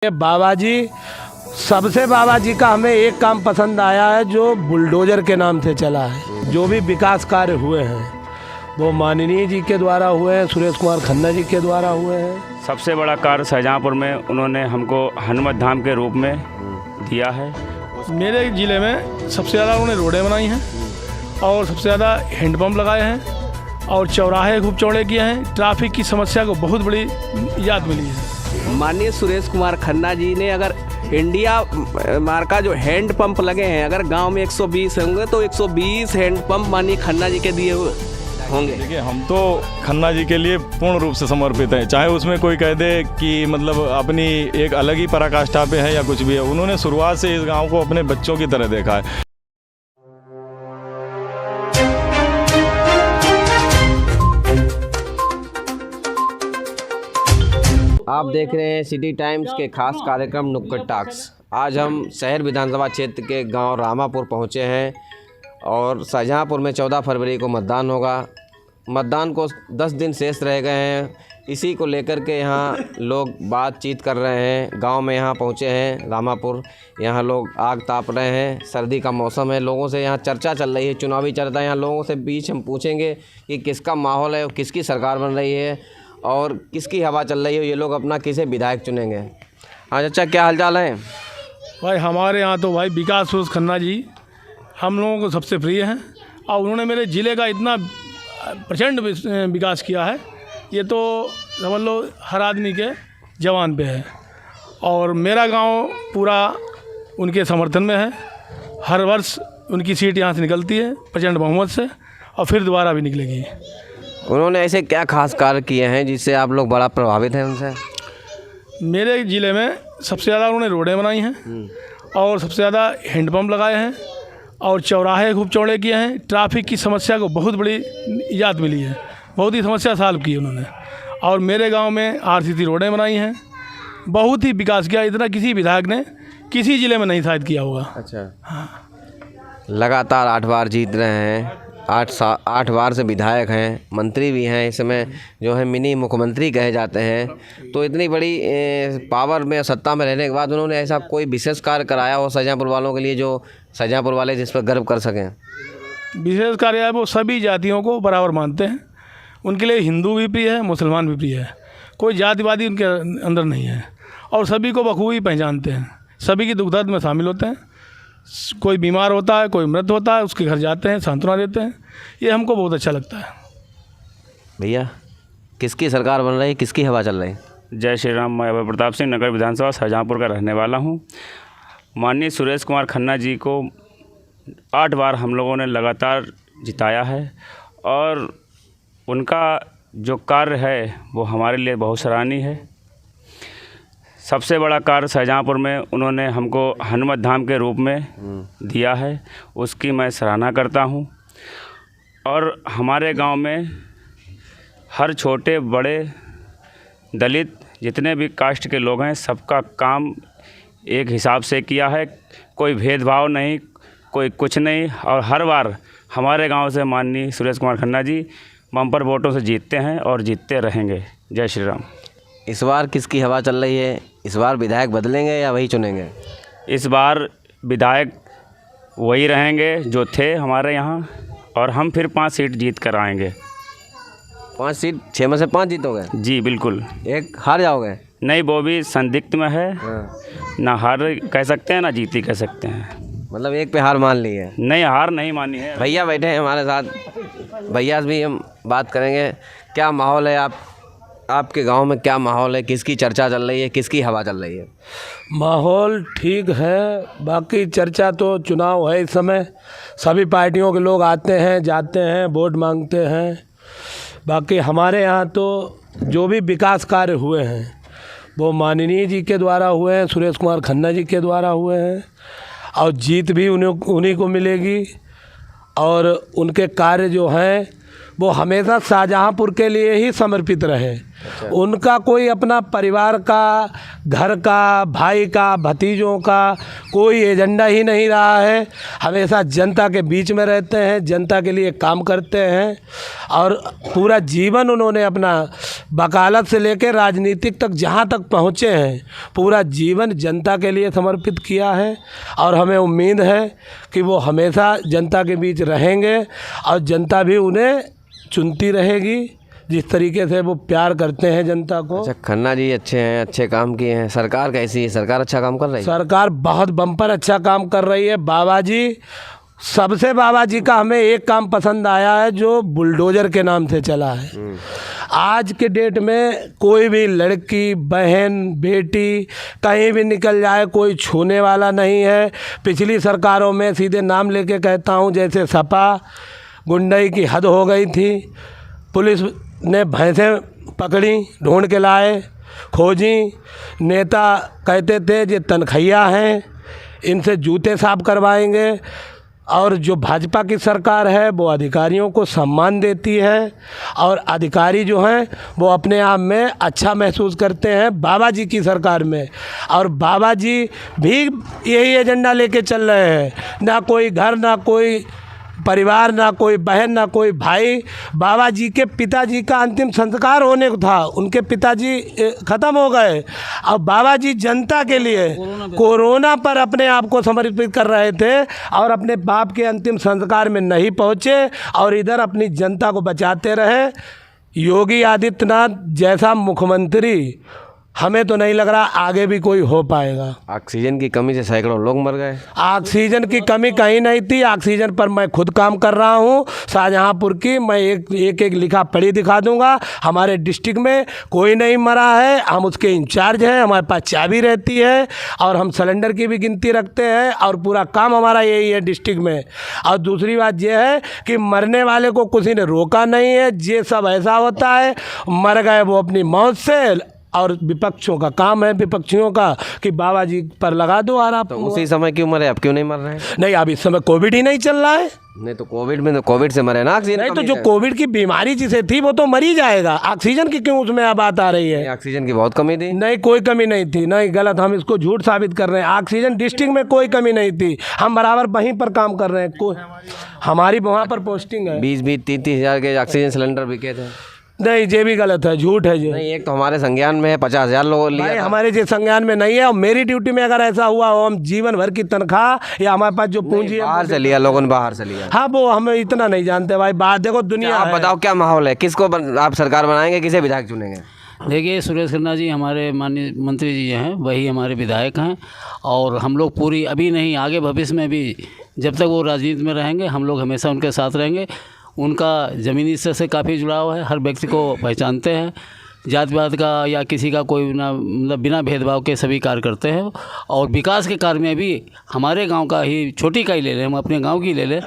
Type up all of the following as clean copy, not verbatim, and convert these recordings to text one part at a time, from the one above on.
बाबा जी, सबसे बाबा जी का हमें एक काम पसंद आया है जो बुलडोजर के नाम से चला है। जो भी विकास कार्य हुए हैं वो माननीय जी के द्वारा हुए हैं, सुरेश कुमार खन्ना जी के द्वारा हुए हैं। सबसे बड़ा कार्य शाहजहाँपुर में उन्होंने हमको हनुमत धाम के रूप में दिया है। मेरे ज़िले में सबसे ज़्यादा उन्होंने रोडें बनाई हैं और सबसे ज़्यादा हैंडपम्प लगाए हैं और चौराहे खूब चौड़े किए हैं। ट्रैफिक की समस्या को बहुत बड़ी इजाज़त मिली है। माननीय सुरेश कुमार खन्ना जी ने अगर इंडिया मार का जो हैंड पंप लगे हैं, अगर गांव में 120 होंगे तो 120 हैंड पंप माननीय खन्ना जी के दिए हुए होंगे। देखिए, हम तो खन्ना जी के लिए पूर्ण रूप से समर्पित हैं। चाहे उसमें कोई कह दे कि मतलब अपनी एक अलग ही पराकाष्ठा पे है या कुछ भी है, उन्होंने शुरुआत से इस गांव को अपने बच्चों की तरह देखा है। आप देख रहे हैं सिटी टाइम्स के खास कार्यक्रम नुक्कड़ टॉक्स। आज हम शहर विधानसभा क्षेत्र के गांव रामापुर पहुंचे हैं और शाहजहाँपुर में 14 फरवरी को मतदान होगा। मतदान को 10 दिन शेष रह गए हैं। इसी को लेकर के यहाँ लोग बातचीत कर रहे हैं। गांव में यहाँ पहुँचे हैं रामापुर, यहाँ लोग आग ताप रहे हैं। सर्दी का मौसम है, लोगों से यहाँ चर्चा चल रही है, चुनावी चर्चा। यहाँ लोगों से बीच हम पूछेंगे कि किसका माहौल है, किसकी सरकार बन रही है और किसकी हवा चल रही है, ये लोग अपना किसे विधायक चुनेंगे। हाँ चाचा, क्या हालचाल है भाई? हमारे यहाँ तो भाई विकास सुरेश खन्ना जी हम लोगों को सबसे प्रिय हैं और उन्होंने मेरे ज़िले का इतना प्रचंड विकास किया है, ये तो समझ लो हर आदमी के जवान पे है। और मेरा गांव पूरा उनके समर्थन में है। हर वर्ष उनकी सीट यहाँ से निकलती है प्रचंड बहुमत से और फिर दोबारा भी निकलेगी। उन्होंने ऐसे क्या खास कार्य किए हैं जिससे आप लोग बड़ा प्रभावित हैं उनसे? मेरे ज़िले में सबसे ज़्यादा उन्होंने रोडें बनाई हैं और सबसे ज़्यादा हैंडपम्प लगाए हैं और चौराहे खूब चौड़े किए हैं। ट्रैफिक की समस्या को बहुत बड़ी इजाज़त मिली है, बहुत ही समस्या सॉल्व की उन्होंने। और मेरे गांव में RCC रोडें बनाई हैं, बहुत ही विकास किया। इतना किसी विधायक ने किसी ज़िले में नहीं शायद किया होगा। अच्छा, हाँ। लगातार 8 बार जीत रहे हैं, 8 बार से विधायक हैं, मंत्री भी हैं, इस समय जो है मिनी मुख्यमंत्री कहे जाते हैं। तो इतनी बड़ी पावर में, सत्ता में रहने के बाद उन्होंने ऐसा कोई विशेष कार्य कराया हो शाहजहाँपुर वालों के लिए जो शाहजहाँपुर वाले जिस पर गर्व कर सकें? विशेष कार्य है, वो सभी जातियों को बराबर मानते हैं। उनके लिए हिंदू भी प्रिय है, मुसलमान भी प्रिय है। कोई जातिवादी उनके अंदर नहीं है और सभी को बखूबी पहचानते हैं। सभी की दुख दर्द में शामिल होते हैं। कोई बीमार होता है, कोई मृत होता है, उसके घर जाते हैं, सांत्वना देते हैं। ये हमको बहुत अच्छा लगता है। भैया, किसकी सरकार बन रही है, किसकी हवा चल रही है? जय श्री राम। मैं अभय प्रताप सिंह, नगर विधानसभा शाहजहाँपुर का रहने वाला हूँ। माननीय सुरेश कुमार खन्ना जी को 8 बार हम लोगों ने लगातार जिताया है और उनका जो कार्य है वो हमारे लिए बहुत सराहनीय है। सबसे बड़ा कार्य शाहजहाँपुर में उन्होंने हमको हनुमत धाम के रूप में दिया है, उसकी मैं सराहना करता हूँ। और हमारे गांव में हर छोटे बड़े दलित जितने भी कास्ट के लोग हैं, सबका काम एक हिसाब से किया है। कोई भेदभाव नहीं, कोई कुछ नहीं। और हर बार हमारे गांव से माननीय सुरेश कुमार खन्ना जी बम्पर वोटों से जीतते हैं और जीतते रहेंगे। जय श्री राम। इस बार किसकी हवा चल रही है? इस बार विधायक बदलेंगे या वही चुनेंगे? इस बार विधायक वही रहेंगे जो थे हमारे यहाँ और हम फिर 5 सीट जीत कर आएंगे। 5 सीट, 6 में से 5 जीतोगे? जी बिल्कुल। एक हार जाओगे? नहीं, वो भी संदिग्ध में है। ना हार कह सकते हैं ना जीती कह सकते हैं। मतलब एक पे हार मान ली है? नहीं, हार नहीं मानी है। भैया बैठे हैं हमारे साथ, भैया से भी हम बात करेंगे। क्या माहौल है आपके गांव में? क्या माहौल है, किसकी चर्चा चल रही है, किसकी हवा चल रही है? माहौल ठीक है, बाकी चर्चा तो चुनाव है इस समय। सभी पार्टियों के लोग आते हैं, जाते हैं, वोट मांगते हैं। बाकी हमारे यहाँ तो जो भी विकास कार्य हुए हैं वो माननीय जी के द्वारा हुए हैं, सुरेश कुमार खन्ना जी के द्वारा हुए हैं और जीत भी उन्हीं को मिलेगी। और उनके कार्य जो हैं वो हमेशा शाहजहाँपुर के लिए ही समर्पित रहे। अच्छा। उनका कोई अपना परिवार का, घर का, भाई का, भतीजों का कोई एजेंडा ही नहीं रहा है। हमेशा जनता के बीच में रहते हैं, जनता के लिए काम करते हैं और पूरा जीवन उन्होंने अपना वकालत से लेकर राजनीतिक तक जहाँ तक पहुँचे हैं पूरा जीवन जनता के लिए समर्पित किया है। और हमें उम्मीद है कि वो हमेशा जनता के बीच रहेंगे और जनता भी उन्हें चुनती रहेगी जिस तरीके से वो प्यार करते हैं जनता को। अच्छा, खन्ना जी अच्छे हैं, अच्छे काम किए हैं। सरकार कैसी है? सरकार अच्छा काम कर रही है? सरकार बहुत बम्पर अच्छा काम कर रही है। बाबा जी, सबसे बाबा जी का हमें एक काम पसंद आया है जो बुलडोज़र के नाम से चला है। आज के डेट में कोई भी लड़की, बहन, बेटी कहीं भी निकल जाए कोई छूने वाला नहीं है। पिछली सरकारों में सीधे नाम लेके कहता हूँ, जैसे सपा गुंडई की हद हो गई थी। पुलिस ने भैंसें पकड़ी, ढूंढ के लाए, खोजी। नेता कहते थे ये तनखैया हैं, इनसे जूते साफ करवाएंगे। और जो भाजपा की सरकार है वो अधिकारियों को सम्मान देती है और अधिकारी जो हैं वो अपने आप में अच्छा महसूस करते हैं बाबा जी की सरकार में। और बाबा जी भी यही एजेंडा लेके चल रहे हैं, ना कोई घर, ना कोई परिवार, ना कोई बहन, ना कोई भाई। बाबा जी के पिताजी का अंतिम संस्कार होने को था, उनके पिताजी ख़त्म हो गए। अब बाबा जी जनता के लिए कोरोना पर अपने आप को समर्पित कर रहे थे और अपने बाप के अंतिम संस्कार में नहीं पहुँचे और इधर अपनी जनता को बचाते रहे। योगी आदित्यनाथ जैसा मुख्यमंत्री हमें तो नहीं लग रहा आगे भी कोई हो पाएगा। ऑक्सीजन की कमी से सैकड़ों लोग मर गए। ऑक्सीजन की कमी कहीं नहीं थी। ऑक्सीजन पर मैं खुद काम कर रहा हूँ शाहजहाँपुर की। मैं एक लिखा पढ़ी दिखा दूँगा। हमारे डिस्ट्रिक्ट में कोई नहीं मरा है, हम उसके इंचार्ज हैं, हमारे पास चाबी रहती है और हम सिलेंडर की भी गिनती रखते हैं और पूरा काम हमारा यही है डिस्ट्रिक्ट में। और दूसरी बात यह है कि मरने वाले को किसी ने रोका नहीं है। ये सब ऐसा होता है, मर गए वो अपनी मौत से। और विपक्षों का काम है, विपक्षियों का, कि बाबा जी पर लगा दो आरोप। तो उसी समय क्यों मरे, अब क्यों नहीं मर रहे हैं? नहीं, अब इस समय कोविड ही नहीं चल रहा है। नहीं तो कोविड में, तो कोविड से मरे ना ऑक्सीजन। नहीं तो जो कोविड की बीमारी जिसे थी वो तो मर ही जाएगा। ऑक्सीजन की क्यों उसमें अब बात आ रही है? ऑक्सीजन की बहुत कमी थी। नहीं, कोई कमी नहीं थी। नहीं, गलत, हम इसको झूठ साबित कर रहे हैं। ऑक्सीजन डिस्ट्रिक्ट में कोई कमी नहीं थी, हम बराबर वहीं पर काम कर रहे हैं। कोई हमारी वहाँ पर पोस्टिंग है। 20-30 हज़ार के ऑक्सीजन सिलेंडर बिके थे। नहीं, ये भी गलत है, झूठ है ये। नहीं, एक तो हमारे संज्ञान में है, 50,000 लोगों लिया था। हमारे जो संज्ञान में नहीं है और मेरी ड्यूटी में अगर ऐसा हुआ हो, हम जीवन भर की तनख्वाह या हमारे पास जो पूंजी है बाहर से लिया, लोगों ने बाहर से लिया। हाँ, वो हमें इतना नहीं जानते भाई। बात देखो दुनिया आप बताओ क्या माहौल है, किसको आप सरकार बनाएंगे, किसे विधायक चुनेंगे? देखिए, सुरेश खन्ना जी हमारे माननीय मंत्री जी हैं, वही हमारे विधायक हैं और हम लोग पूरी, अभी नहीं आगे भविष्य में भी जब तक वो राजनीति में रहेंगे हम लोग हमेशा उनके साथ रहेंगे। उनका ज़मीनी स्तर से काफ़ी जुड़ाव है, हर व्यक्ति को पहचानते हैं, जात पात का या किसी का कोई ना, मतलब बिना भेदभाव के सभी कार्य करते हैं। और विकास के कार्य में भी हमारे गांव का ही, छोटी का ही ले लें, हम अपने गांव की ले लें,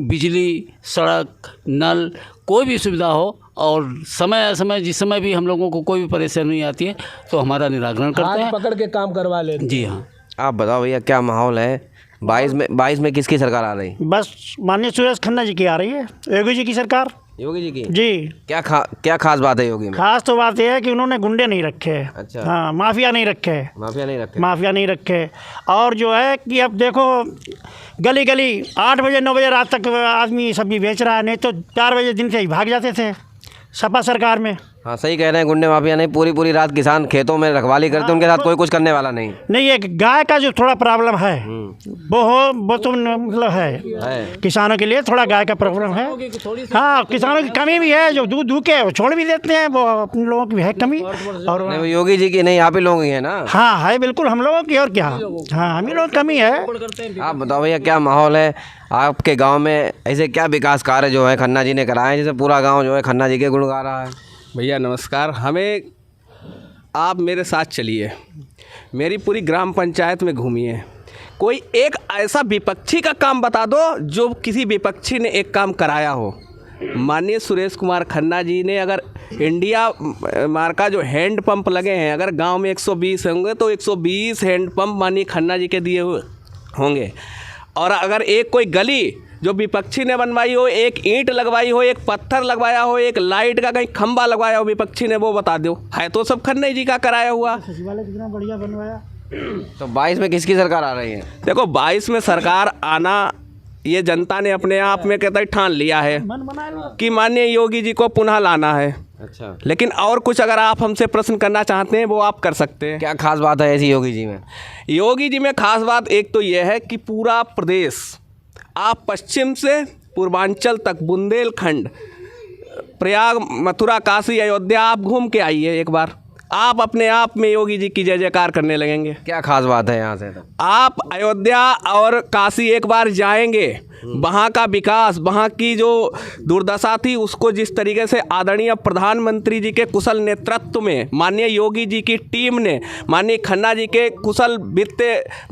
बिजली, सड़क, नल, कोई भी सुविधा हो और समय समय जिस समय भी हम लोगों को कोई भी परेशानी आती है तो हमारा निराकरण करते हैं, पकड़ के काम करवा लेते हैं। जी हाँ। आप बताओ भैया क्या माहौल है? 22 में किसकी सरकार आ रही? बस माननीय सुरेश खन्ना जी की आ रही है, योगी जी की सरकार। योगी जी की? जी। क्या खास बात है योगी में? खास तो बात यह है कि उन्होंने गुंडे नहीं रखे। अच्छा। हाँ, माफिया नहीं रखे। माफिया नहीं रखे। और जो है कि अब देखो गली गली 8 बजे 9 बजे रात तक आदमी सब्जी बेच रहा है, नहीं तो 4 बजे दिन से ही भाग जाते थे सपा सरकार में। हाँ, सही कह रहे हैं, गुंडे माफिया नहीं, पूरी रात किसान खेतों में रखवाली करते, उनके साथ कोई कुछ करने वाला नहीं। नहीं, एक गाय का जो थोड़ा प्रॉब्लम है वो तो मतलब है किसानों के लिए थोड़ा गाय का प्रॉब्लम है। हाँ, किसानों की कमी भी है, जो दूध धूके वो छोड़ भी देते हैं, वो अपने लोगों की है कमी। और नहीं, वो योगी जी की नहीं, आप ही लोगों की है ना? हाँ है, बिल्कुल हम लोगों की, और क्या। हाँ, हम ही लोग कमी है। आप बताओ भैया क्या माहौल है आपके गाँव में? ऐसे क्या विकास कार्य जो है खन्ना जी ने कराए जैसे पूरा गाँव जो है खन्ना जी के गुण गा रहा है? भैया नमस्कार, हमें आप मेरे साथ चलिए, मेरी पूरी ग्राम पंचायत में घूमिए, कोई एक ऐसा विपक्षी का काम बता दो जो किसी विपक्षी ने एक काम कराया हो। माननीय सुरेश कुमार खन्ना जी ने अगर इंडिया मार्का जो हैंड पंप लगे हैं, अगर गांव में 120 होंगे तो 120 हैंड पंप माननीय खन्ना जी के दिए हुए होंगे। और अगर एक कोई गली जो विपक्षी ने बनवाई हो, एक ईंट लगवाई हो, एक पत्थर लगवाया हो, एक लाइट का कहीं खंबा लगवाया हो विपक्षी ने, वो बता दो। है तो सब खन्ना जी का कराया हुआ। सचिवालय कितना बढ़िया बनवाया। तो 22 में किसकी सरकार आ रही है? देखो 22 में सरकार आना ये जनता ने अपने आप में कहता है ठान लिया है कि माननीय योगी जी को पुनः लाना है। अच्छा, लेकिन और कुछ अगर आप हमसे प्रश्न करना चाहते हैं वो आप कर सकते हैं। क्या खास बात है ऐसी योगी जी में? योगी जी में खास बात एक तो ये है कि पूरा प्रदेश, आप पश्चिम से पूर्वांचल तक, बुंदेलखंड, प्रयाग, मथुरा, काशी, अयोध्या, आप घूम के आइए एक बार, आप अपने आप में योगी जी की जय जयकार करने लगेंगे। क्या खास बात है यहाँ से? तो आप अयोध्या और काशी एक बार जाएंगे, वहाँ का विकास, वहाँ की जो दुर्दशा थी उसको जिस तरीके से आदरणीय प्रधानमंत्री जी के कुशल नेतृत्व में माननीय योगी जी की टीम ने, माननीय खन्ना जी के कुशल वित्त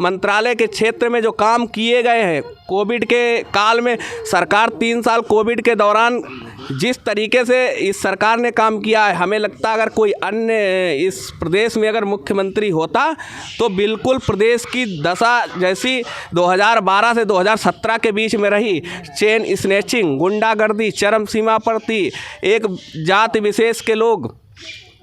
मंत्रालय के क्षेत्र में जो काम किए गए हैं, कोविड के काल में सरकार 3 साल कोविड के दौरान जिस तरीके से इस सरकार ने काम किया है, हमें लगता है अगर कोई अन्य इस प्रदेश में अगर मुख्यमंत्री होता तो बिल्कुल प्रदेश की दशा जैसी 2012 से 2017 के बीच में रही, चेन स्नैचिंग, गुंडागर्दी चरम सीमा पर थी, एक जाति विशेष के लोग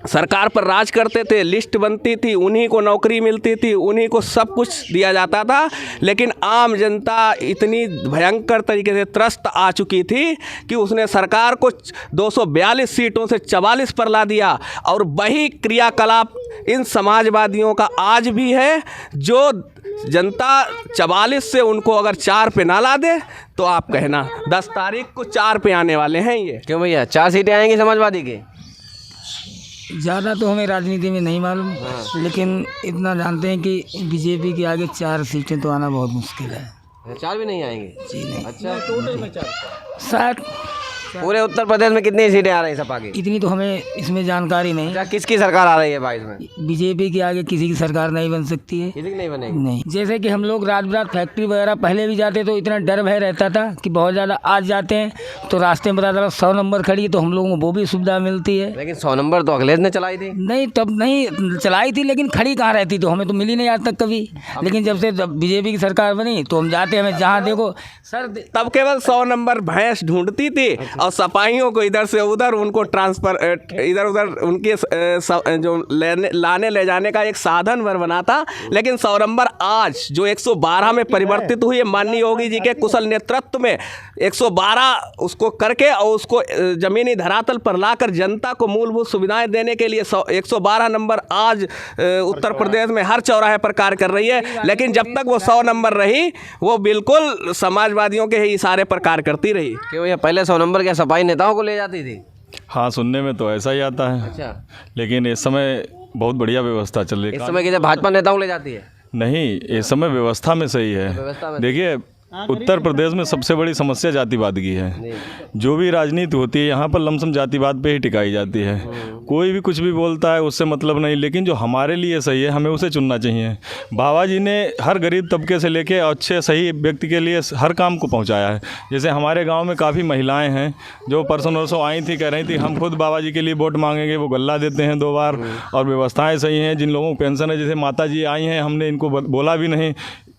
सरकार पर राज करते थे, लिस्ट बनती थी, उन्हीं को नौकरी मिलती थी, उन्हीं को सब कुछ दिया जाता था, लेकिन आम जनता इतनी भयंकर तरीके से त्रस्त आ चुकी थी कि उसने सरकार को 242 सीटों से 44 पर ला दिया। और वही क्रियाकलाप इन समाजवादियों का आज भी है, जो जनता 44 से उनको अगर 4 पे ना ला दे तो आप कहना 10 तारीख को 4 पे आने वाले हैं ये। क्यों भैया 4 सीटें आएंगी समाजवादी की? ज़्यादा तो हमें राजनीति में नहीं मालूम, लेकिन इतना जानते हैं कि बीजेपी के आगे 4 सीटें तो आना बहुत मुश्किल है। 4 भी नहीं आएंगे? जी नहीं। अच्छा, टोटल में 4 शायद। पूरे उत्तर प्रदेश में कितनी सीटें आ रही हैं सपा की? इतनी तो हमें इसमें जानकारी नहीं। अच्छा, किसकी सरकार आ रही है 22 में? बीजेपी के आगे किसी की सरकार नहीं बन सकती है। किसी की नहीं बनेगी? नहीं। जैसे कि हम लोग रात बिरात फैक्ट्री वगैरह पहले भी जाते तो इतना डर भय रहता था कि बहुत ज़्यादा, आज जाते हैं तो रास्ते में पता चला 100 नंबर खड़ी, तो हम लोगों को वो भी सुविधा मिलती है। लेकिन 100 नंबर तो अखिलेश ने चलाई थी। नहीं, तब नहीं चलाई थी, लेकिन खड़ी कहाँ रहती, तो हमें तो मिली नहीं आज तक कभी। लेकिन जब से बीजेपी की सरकार बनी तो हम जाते, हमें जहाँ देखो सर, तब केवल 100 नंबर भैंस ढूंढती थी और सपाहियों को इधर से उधर उनको ट्रांसफर, इधर उधर उनके जो लाने ले जाने का एक साधन बना था। लेकिन 100 नंबर आज जो 112 में परिवर्तित हुई है माननीय योगी जी के कुशल नेतृत्व में, 112 उसको करके और उसको जमीनी धरातल पर लाकर जनता को मूलभूत सुविधाएं देने के लिए 112 नंबर आज उत्तर प्रदेश में हर चौराहे पर कार्य कर रही है। लेकिन जब तक वो 100 नंबर रही वो बिल्कुल समाजवादियों के ही इशारे पर कार्य करती रही। क्यों भैया पहले 100 नंबर क्या सपाई नेताओं को ले जाती थी? हाँ, सुनने में तो ऐसा ही आता है। अच्छा, लेकिन इस समय बहुत बढ़िया व्यवस्था चल रही इस है। समय किसी भाजपा नेताओं को ले जाती है? नहीं, इस समय व्यवस्था में सही व्यवस्था है। में देखिए, उत्तर प्रदेश में सबसे बड़ी समस्या जातिवाद की है। जो भी राजनीति होती है यहाँ पर लमसम जातिवाद पे ही टिकाई जाती है। कोई भी कुछ भी बोलता है उससे मतलब नहीं, लेकिन जो हमारे लिए सही है हमें उसे चुनना चाहिए। बाबा जी ने हर गरीब तबके से लेके अच्छे सही व्यक्ति के लिए हर काम को पहुँचाया है। जैसे हमारे गाँव में काफ़ी महिलाएँ हैं जो परसों आई थी, कह रही थी हम खुद बाबा जी के लिए वोट मांगेंगे, वो गल्ला देते हैं 2 बार, और व्यवस्थाएँ सही हैं। जिन लोगों को पेंशन है, जैसे माता जी आई हैं, हमने इनको बोला भी नहीं,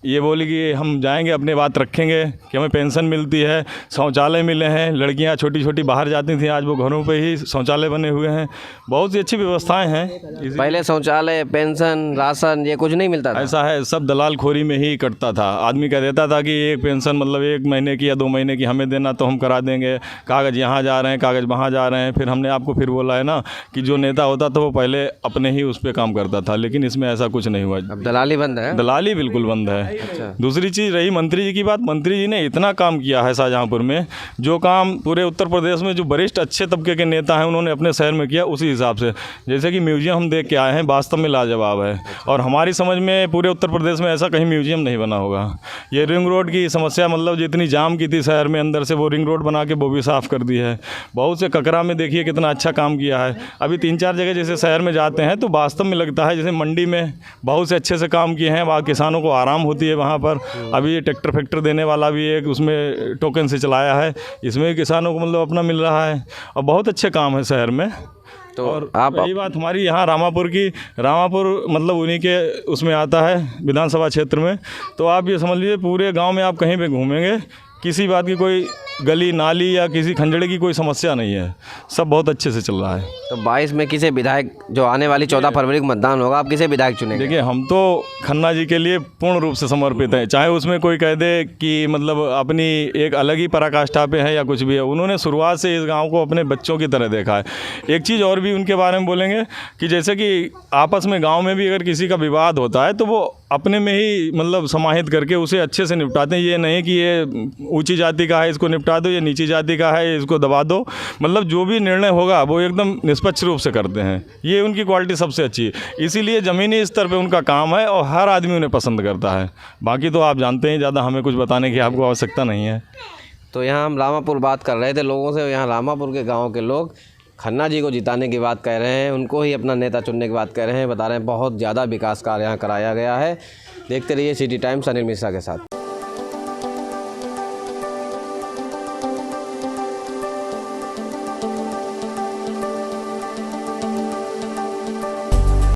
ये बोली कि हम जाएंगे अपने बात रखेंगे कि हमें पेंशन मिलती है, शौचालय मिले हैं, लड़कियां छोटी छोटी बाहर जाती थी, आज वो घरों पे ही शौचालय बने हुए हैं। बहुत सी अच्छी व्यवस्थाएं हैं। पहले शौचालय, पेंशन, राशन ये कुछ नहीं मिलता था? ऐसा है, सब दलाल खोरी में ही कटता था। आदमी कह देता था कि एक पेंशन मतलब 1 महीने की या 2 महीने की हमें देना तो हम करा देंगे, कागज़ यहाँ जा रहे हैं, कागज़ वहाँ जा रहे हैं। फिर हमने आपको फिर बोला है ना कि जो नेता होता था वो पहले अपने ही उस पर काम करता था, लेकिन इसमें ऐसा कुछ नहीं हुआ। अब दलाली बंद है? दलाली बिल्कुल बंद है। अच्छा। दूसरी चीज़ रही मंत्री जी की बात, मंत्री जी ने इतना काम किया है शाहजहाँपुर में, जो काम पूरे उत्तर प्रदेश में जो वरिष्ठ अच्छे तबके के नेता हैं उन्होंने अपने शहर में किया, उसी हिसाब से। जैसे कि म्यूजियम हम देख के आए हैं, वास्तव में लाजवाब है। और हमारी समझ में पूरे उत्तर प्रदेश में ऐसा कहीं म्यूजियम नहीं बना होगा। ये रिंग रोड की समस्या, मतलब जितनी जाम की थी शहर में अंदर से, वो रिंग रोड बना के वो भी साफ़ कर दी है। बहुत से ककरा में देखिए कितना अच्छा काम किया है। अभी 3-4 जगह जैसे शहर में जाते हैं तो वास्तव में लगता है जैसे मंडी में बहुत से अच्छे से काम किए हैं, वहाँ किसानों को आराम होती है वहाँ पर। अभी ये ट्रैक्टर फैक्टर देने वाला भी एक उसमें टोकन से चलाया है, इसमें भी किसानों को मतलब अपना मिल रहा है, और बहुत अच्छे काम है शहर में। तो और आप यही बात हमारी यहाँ रामापुर की, रामापुर मतलब उन्हीं के उसमें आता है विधानसभा क्षेत्र में। तो आप ये समझ लीजिए पूरे गांव में आप कहीं पे घूमेंगे किसी बात की कोई गली नाली या किसी खंजड़े की कोई समस्या नहीं है, सब बहुत अच्छे से चल रहा है। तो 22 में किसे विधायक, जो आने वाली 14 फरवरी को मतदान होगा, आप किसे विधायक चुनेंगे? देखिए, हम तो खन्ना जी के लिए पूर्ण रूप से समर्पित हैं, चाहे उसमें कोई कह दे कि मतलब अपनी एक अलग ही पराकाष्ठा पे है या कुछ भी है। उन्होंने शुरुआत से इस गांव को अपने बच्चों की तरह देखा है। एक चीज़ और भी उनके बारे में बोलेंगे कि जैसे कि आपस में गांव में भी अगर किसी का विवाद होता है तो वो अपने में ही मतलब समाहित करके उसे अच्छे से निपटाते हैं। ये नहीं कि ये ऊंची जाति का है इसको निपटा दो, ये नीची जाति का है इसको दबा दो, मतलब जो भी निर्णय होगा वो एकदम निष्पक्ष रूप से करते हैं। ये उनकी क्वालिटी सबसे अच्छी है, इसीलिए ज़मीनी स्तर पे उनका काम है और हर आदमी उन्हें पसंद करता है। बाकी तो आप जानते हैं, ज़्यादा हमें कुछ बताने की आपको आवश्यकता नहीं है। तो यहाँ हम रामापुर बात कर रहे थे लोगों से, यहाँ रामापुर के गाँव के लोग खन्ना जी को जिताने की बात कह रहे हैं, उनको ही अपना नेता चुनने की बात कह रहे हैं, बता रहे हैं बहुत ज़्यादा विकास कार्य यहाँ कराया गया है। देखते रहिए सिटी टाइम्स, अनिल मिश्रा के साथ।